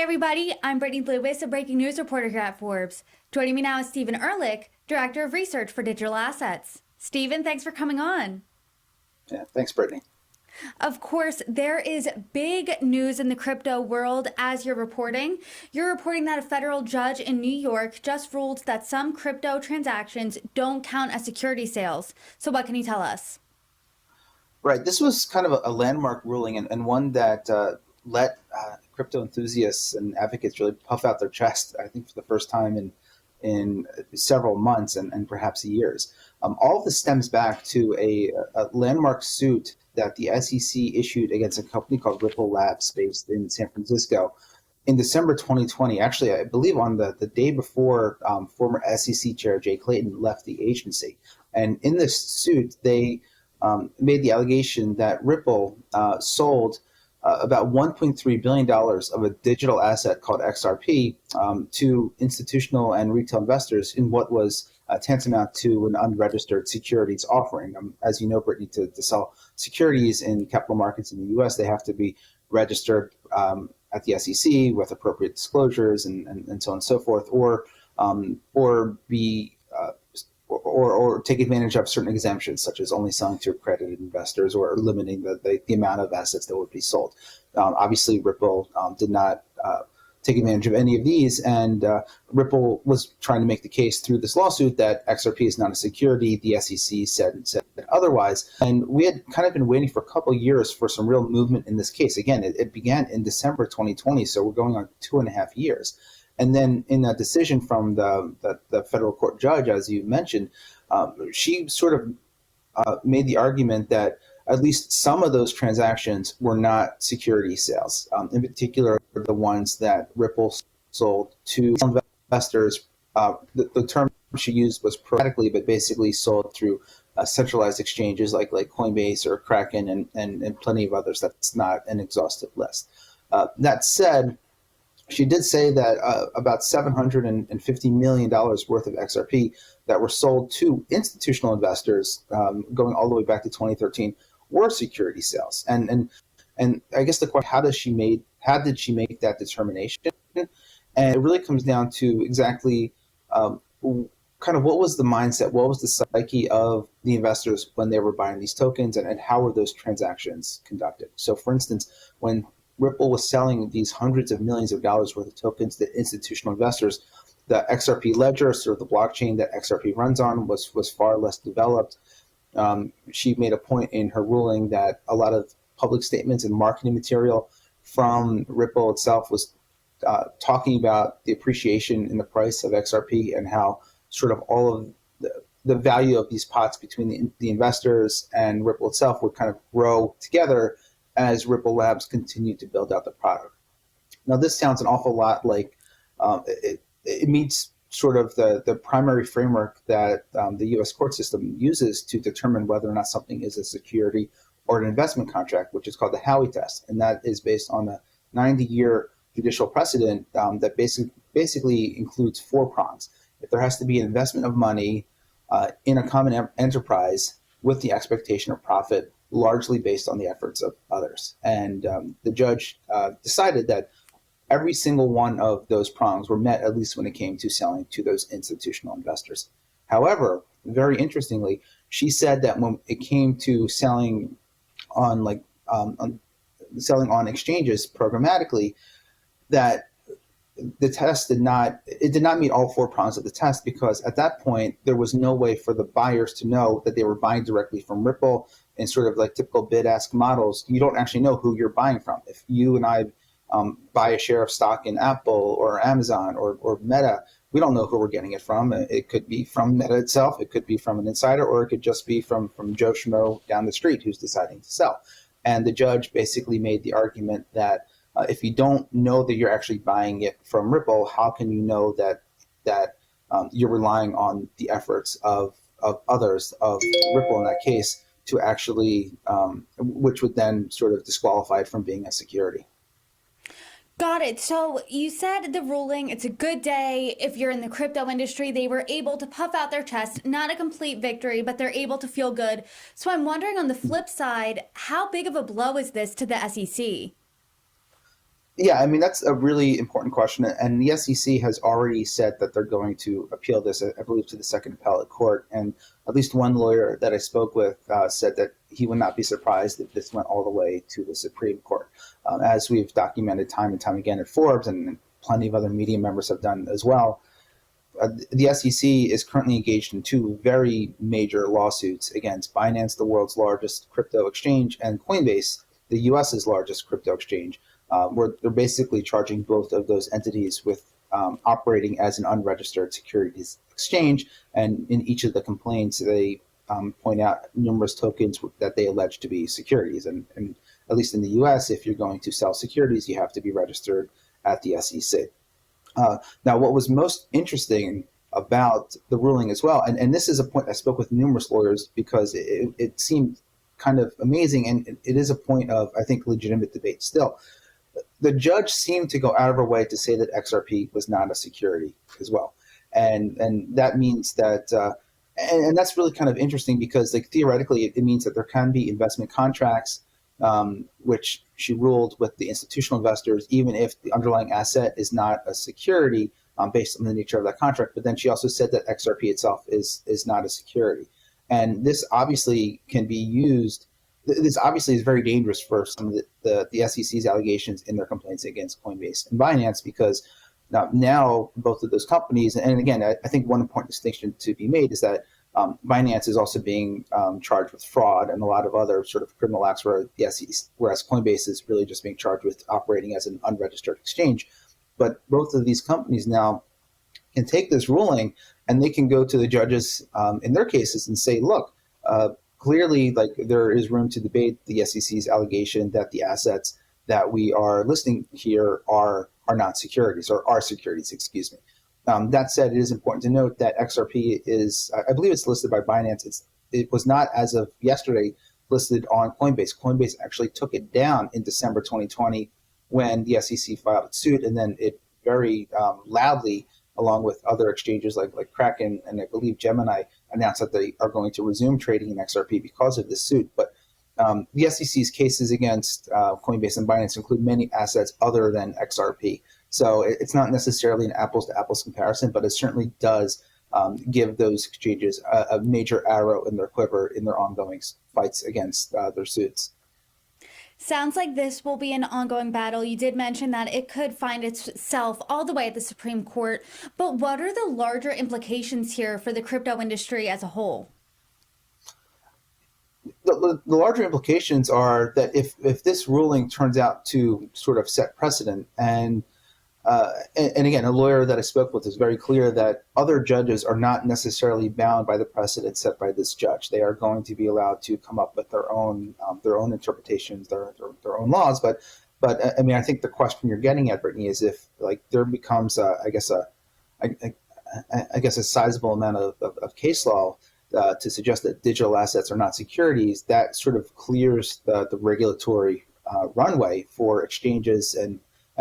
Hi, everybody. I'm Brittany Lewis, a breaking news reporter here at Forbes. Joining me now is Steven Ehrlich, Director of Research for Digital Assets. Steven, thanks for coming on. Yeah, thanks, Brittany. Of course, there is big news in the crypto world as you're reporting. You're reporting that a federal judge in New York just ruled that some crypto transactions don't count as security sales. So what can you tell us? Right. This was kind of a landmark ruling and one that let crypto enthusiasts and advocates really puff out their chest, I think, for the first time in several months and perhaps years. All of this stems back to a landmark suit that the SEC issued against a company called Ripple Labs based in San Francisco in December 2020. Actually, I believe on the day before former SEC Chair Jay Clayton left the agency. And in this suit, they made the allegation that Ripple sold about $1.3 billion of a digital asset called XRP to institutional and retail investors in what was tantamount to an unregistered securities offering. As you know, Brittany, to sell securities in capital markets in the U.S., they have to be registered at the SEC with appropriate disclosures and so on and so forth, or be or take advantage of certain exemptions, such as only selling to accredited investors or limiting the amount of assets that would be sold. Obviously, Ripple did not take advantage of any of these, and Ripple was trying to make the case through this lawsuit that XRP is not a security. The SEC said otherwise, and we had kind of been waiting for a couple of years for some real movement in this case. Again, it began in December 2020, so we're going on 2.5 years. And then in a decision from the federal court judge, as you mentioned, she sort of made the argument that at least some of those transactions were not security sales, in particular the ones that Ripple sold to investors. The term she used was sporadically, but basically sold through centralized exchanges like Coinbase or Kraken and plenty of others. That's not an exhaustive list. That said, she did say that about $750 million worth of XRP that were sold to institutional investors going all the way back to 2013 were security sales. And I guess the question, how did she make that determination? And it really comes down to exactly kind of what was the mindset, what was the psyche of the investors when they were buying these tokens, and how were those transactions conducted? So, for instance, when Ripple was selling these hundreds of millions of dollars worth of tokens to institutional investors, the XRP ledger, sort of the blockchain that XRP runs on, was far less developed. She made a point in her ruling that a lot of public statements and marketing material from Ripple itself was talking about the appreciation in the price of XRP and how sort of all of the value of these pots between the investors and Ripple itself would kind of grow together as Ripple Labs continued to build out the product. Now, this sounds an awful lot like it meets sort of the primary framework that the U.S. court system uses to determine whether or not something is a security or an investment contract, which is called the Howey test. And that is based on a 90-year judicial precedent that basically includes 4 prongs. If there has to be an investment of money in a common enterprise with the expectation of profit, largely based on the efforts of others. And the judge decided that every single one of those prongs were met, at least when it came to selling to those institutional investors. However, very interestingly, she said that when it came to selling on exchanges programmatically, that the test did not meet all 4 prongs of the test, because at that point there was no way for the buyers to know that they were buying directly from Ripple. In sort of like typical bid-ask models, you don't actually know who you're buying from. If you and I buy a share of stock in Apple or Amazon or Meta, we don't know who we're getting it from. It could be from Meta itself, it could be from an insider, or it could just be from Joe Schmo down the street who's deciding to sell. And the judge basically made the argument that if you don't know that you're actually buying it from Ripple, how can you know that you're relying on the efforts of others, of Ripple in that case, to actually, which would then sort of disqualify it from being a security. Got it. So you said the ruling, it's a good day. If you're in the crypto industry, they were able to puff out their chest, not a complete victory, but they're able to feel good. So I'm wondering, on the flip side, how big of a blow is this to the SEC? Yeah, I mean, that's a really important question. And the SEC has already said that they're going to appeal this, I believe, to the Second Appellate Court. And at least one lawyer that I spoke with said that he would not be surprised if this went all the way to the Supreme Court. As we've documented time and time again at Forbes, and plenty of other media members have done as well, the SEC is currently engaged in two very major lawsuits against Binance, the world's largest crypto exchange, and Coinbase, the US's largest crypto exchange, where they're basically charging both of those entities with operating as an unregistered securities exchange. And in each of the complaints, they point out numerous tokens that they allege to be securities. And at least in the US, if you're going to sell securities, you have to be registered at the SEC. Now, what was most interesting about the ruling as well, and this is a point I spoke with numerous lawyers because it seemed kind of amazing, and it is a point of, I think, legitimate debate still. The judge seemed to go out of her way to say that XRP was not a security as well. And that means that, and that's really kind of interesting because, like, theoretically, it means that there can be investment contracts, which she ruled with the institutional investors, even if the underlying asset is not a security based on the nature of that contract. But then she also said that XRP itself is not a security. And this obviously can be used. This obviously is very dangerous for some of the SEC's allegations in their complaints against Coinbase and Binance, because now both of those companies, and again, I think one important distinction to be made is that Binance is also being charged with fraud and a lot of other sort of criminal acts, whereas Coinbase is really just being charged with operating as an unregistered exchange. But both of these companies now can take this ruling and they can go to the judges in their cases and say, look, clearly, like, there is room to debate the SEC's allegation that the assets that we are listing here are not securities, or are securities, excuse me. That said, it is important to note that XRP is, I believe it's listed by Binance. It was not, as of yesterday, listed on Coinbase. Coinbase actually took it down in December 2020 when the SEC filed its suit, and then it very loudly, along with other exchanges like Kraken and I believe Gemini, announced that they are going to resume trading in XRP because of this suit. But the SEC's cases against Coinbase and Binance include many assets other than XRP. So it's not necessarily an apples-to-apples comparison, but it certainly does give those exchanges a major arrow in their quiver in their ongoing fights against their suits. Sounds like this will be an ongoing battle. You did mention that it could find itself all the way at the Supreme Court, but what are the larger implications here for the crypto industry as a whole? The larger implications are that if this ruling turns out to sort of set precedent, and again, a lawyer that I spoke with is very clear that other judges are not necessarily bound by the precedent set by this judge. They are going to be allowed to come up with their own interpretations, their own laws. But I mean, I think the question you're getting at, Brittany, is if, like, there becomes I guess a sizable amount of case law to suggest that digital assets are not securities, that sort of clears the regulatory runway for exchanges and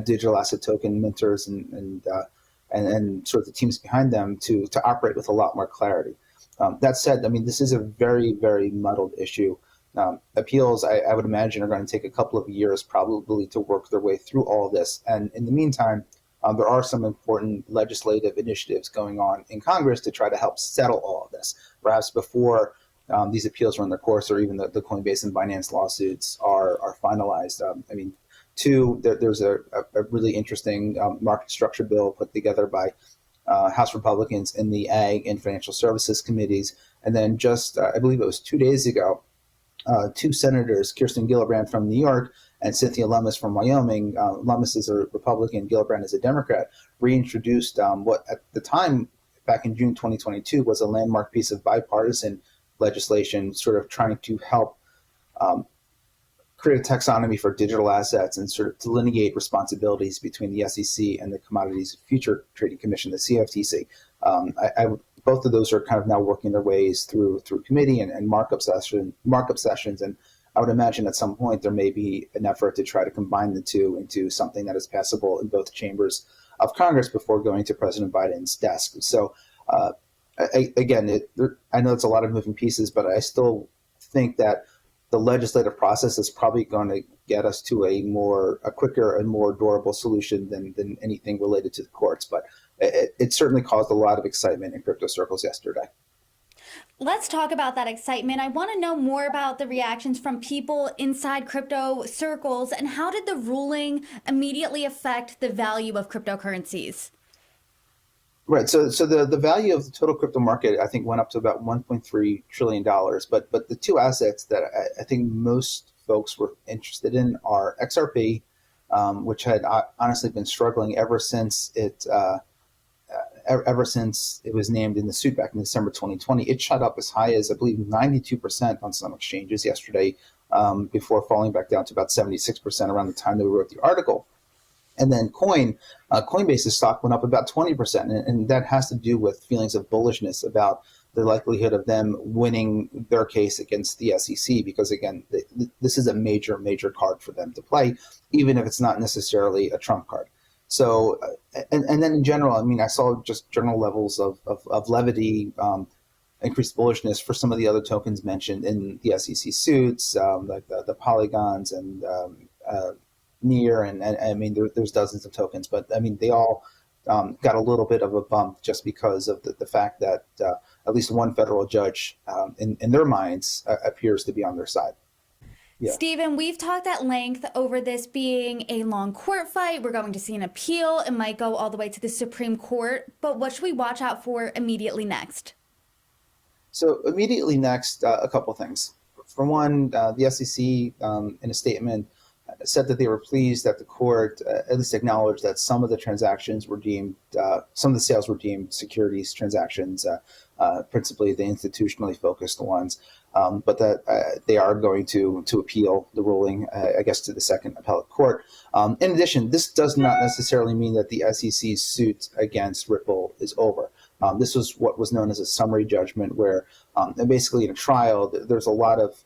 digital asset token minters and sort of the teams behind them to operate with a lot more clarity. That said, I mean, this is a very, very muddled issue. Appeals, I would imagine, are going to take a couple of years probably to work their way through all of this. And in the meantime, there are some important legislative initiatives going on in Congress to try to help settle all of this, perhaps before these appeals run their course, or even the Coinbase and Binance lawsuits are finalized. I mean, there's a really interesting market structure bill put together by House Republicans in the Ag and Financial Services committees. And then just, I believe it was 2 days ago, two senators, Kirsten Gillibrand from New York and Cynthia Lummis from Wyoming, Lummis is a Republican, Gillibrand is a Democrat, reintroduced what at the time, back in June 2022, was a landmark piece of bipartisan legislation sort of trying to help create a taxonomy for digital assets and sort of delineate responsibilities between the SEC and the Commodities Future Trading Commission, the CFTC. Both of those are kind of now working their ways through committee and markup sessions. And I would imagine at some point there may be an effort to try to combine the two into something that is passable in both chambers of Congress before going to President Biden's desk. So I know it's a lot of moving pieces, but I still think that the legislative process is probably going to get us to a quicker and more durable solution than anything related to the courts. But it certainly caused a lot of excitement in crypto circles yesterday. Let's talk about that excitement. I want to know more about the reactions from people inside crypto circles, and how did the ruling immediately affect the value of cryptocurrencies? Right. So the value of the total crypto market, I think, went up to about $1.3 trillion. But the two assets that I think most folks were interested in are XRP, which had honestly been struggling ever since it was named in the suit back in December 2020. It shot up as high as, I believe, 92% on some exchanges yesterday, before falling back down to about 76% around the time that we wrote the article. And then Coinbase's stock went up about 20%, and that has to do with feelings of bullishness about the likelihood of them winning their case against the SEC, because again, this is a major card for them to play, even if it's not necessarily a trump card. So, and then in general, I mean, I saw just general levels of levity, increased bullishness for some of the other tokens mentioned in the SEC suits, like the Polygons and Near, and I mean, there's dozens of tokens, but I mean, they all got a little bit of a bump just because of the fact that at least one federal judge, in their minds, appears to be on their side. Yeah. Steven, we've talked at length over this being a long court fight. We're going to see an appeal. It might go all the way to the Supreme Court. But what should we watch out for immediately next? So immediately next, a couple things. For one, the SEC, in a statement, said that they were pleased that the court at least acknowledged that some of the transactions were deemed, some of the sales were deemed securities transactions, principally the institutionally focused ones, but that they are going to appeal the ruling, I guess, to the second appellate court. In addition, this does not necessarily mean that the SEC's suit against Ripple is over. This was what was known as a summary judgment, where basically in a trial, there's a lot of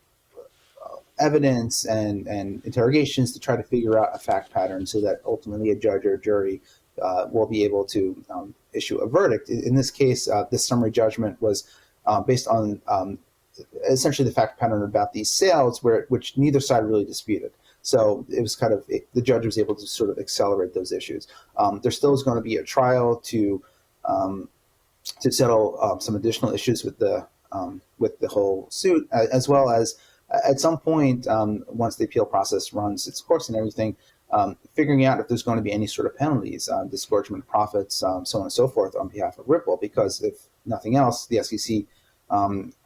evidence and interrogations to try to figure out a fact pattern so that ultimately a judge or a jury will be able to issue a verdict. In this case, this summary judgment was based on essentially the fact pattern about these sales, which neither side really disputed. So it was kind of, the judge was able to sort of accelerate those issues. There still is going to be a trial to settle some additional issues with the whole suit, as well as at some point, once the appeal process runs its course and everything, figuring out if there's going to be any sort of penalties, disgorgement of profits, so on and so forth on behalf of Ripple, because if nothing else, the SEC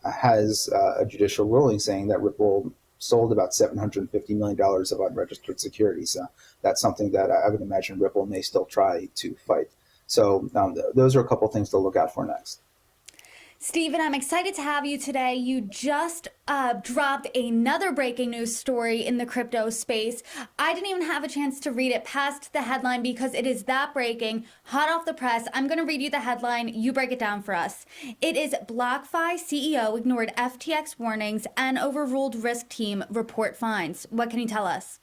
has a judicial ruling saying that Ripple sold about $750 million of unregistered securities. That's something that I would imagine Ripple may still try to fight. So those are a couple of things to look out for next. Steven, I'm excited to have you today. You just dropped another breaking news story in the crypto space. I didn't even have a chance to read it past the headline because it is that breaking, hot off the press. I'm going to read you the headline. You break it down for us. It is BlockFi CEO ignored FTX warnings and overruled risk team report fines. What can you tell us?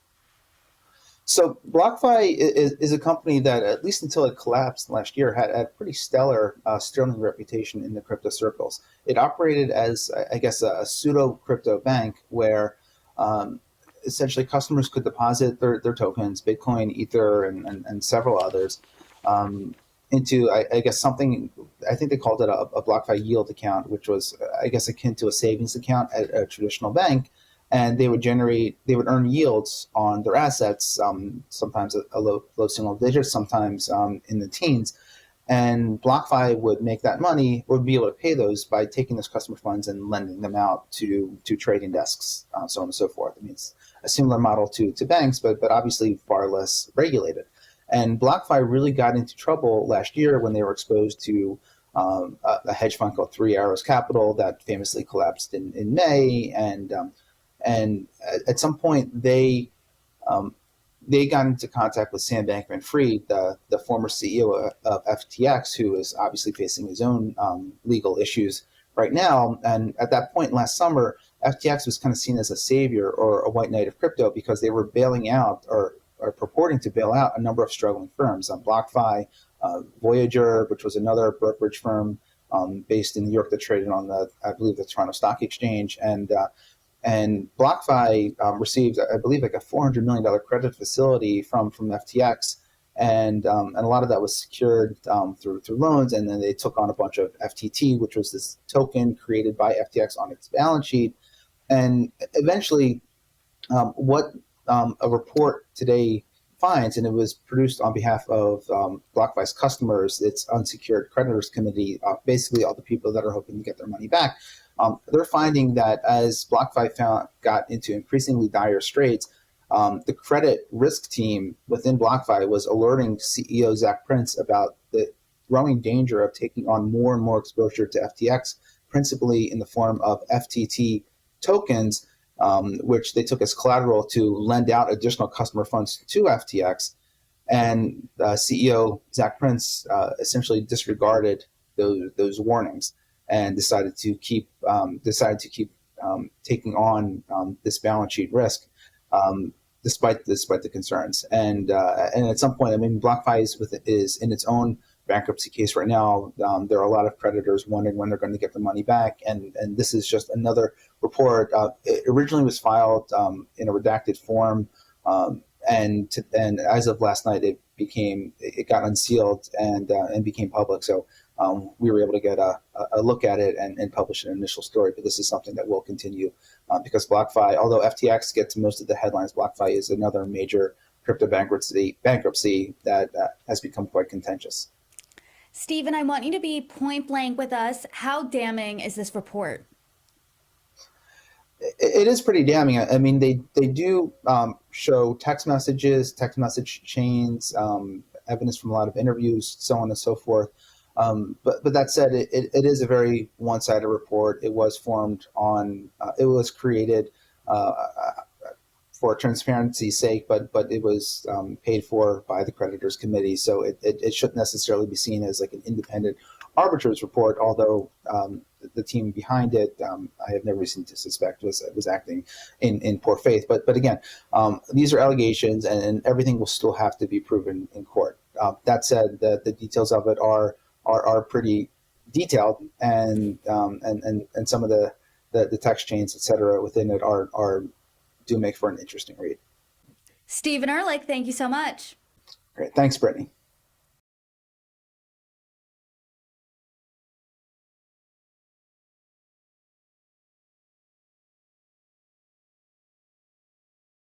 So BlockFi is a company that, at least until it collapsed last year, had a pretty stellar sterling reputation in the crypto circles. It operated as, I guess, a pseudo crypto bank where essentially customers could deposit their tokens, Bitcoin, Ether, and several others, into, I guess, something, I think they called it a BlockFi yield account, which was, I guess, akin to a savings account at a traditional bank. And they would earn yields on their assets, sometimes a low single digits, sometimes in the teens. And BlockFi would make that money, would be able to pay those by taking those customer funds and lending them out to trading desks, so on and so forth. I mean, it's a similar model to banks, but obviously far less regulated. And BlockFi really got into trouble last year when they were exposed to a hedge fund called Three Arrows Capital that famously collapsed in May. And at some point, they got into contact with Sam Bankman-Fried, the former CEO of FTX, who is obviously facing his own legal issues right now. And at that point last summer, FTX was kind of seen as a savior or a white knight of crypto because they were bailing out or purporting to bail out a number of struggling firms. BlockFi, Voyager, which was another brokerage firm based in New York that traded on I believe, the Toronto Stock Exchange, And BlockFi received, I believe, like a $400 million credit facility from FTX. And a lot of that was secured through loans. And then they took on a bunch of FTT, which was this token created by FTX on its balance sheet. And eventually, what a report today finds, and it was produced on behalf of BlockFi's customers, its unsecured creditors committee, basically all the people that are hoping to get their money back. They're finding that as BlockFi got into increasingly dire straits, the credit risk team within BlockFi was alerting CEO Zach Prince about the growing danger of taking on more and more exposure to FTX, principally in the form of FTT tokens, which they took as collateral to lend out additional customer funds to FTX. And CEO Zach Prince essentially disregarded those warnings and decided to keep taking on this balance sheet risk, despite the concerns. And at some point, I mean, BlockFi is in its own bankruptcy case right now. There are a lot of creditors wondering when they're going to get their money back, and this is just another report. It originally was filed in a redacted form, and as of last night, it got unsealed and became public. So we were able to get a look at it and publish an initial story. But this is something that will continue because BlockFi, although FTX gets most of the headlines, BlockFi is another major crypto bankruptcy that has become quite contentious. Steven, I want you to be point blank with us. How damning is this report? It is pretty damning. I mean, they do show text message chains, evidence from a lot of interviews, so on and so forth. But that said, it is a very one-sided report. It was created for transparency's sake, but it was paid for by the creditors committee. So it shouldn't necessarily be seen as like an independent arbitrator's report, although the team behind it, I have no reason to suspect was acting in poor faith. But again, these are allegations, and everything will still have to be proven in court. That said, the details of it are pretty detailed, and some of the text chains, et cetera, within it do make for an interesting read. Steven Ehrlich, thank you so much. Great. Thanks, Brittany.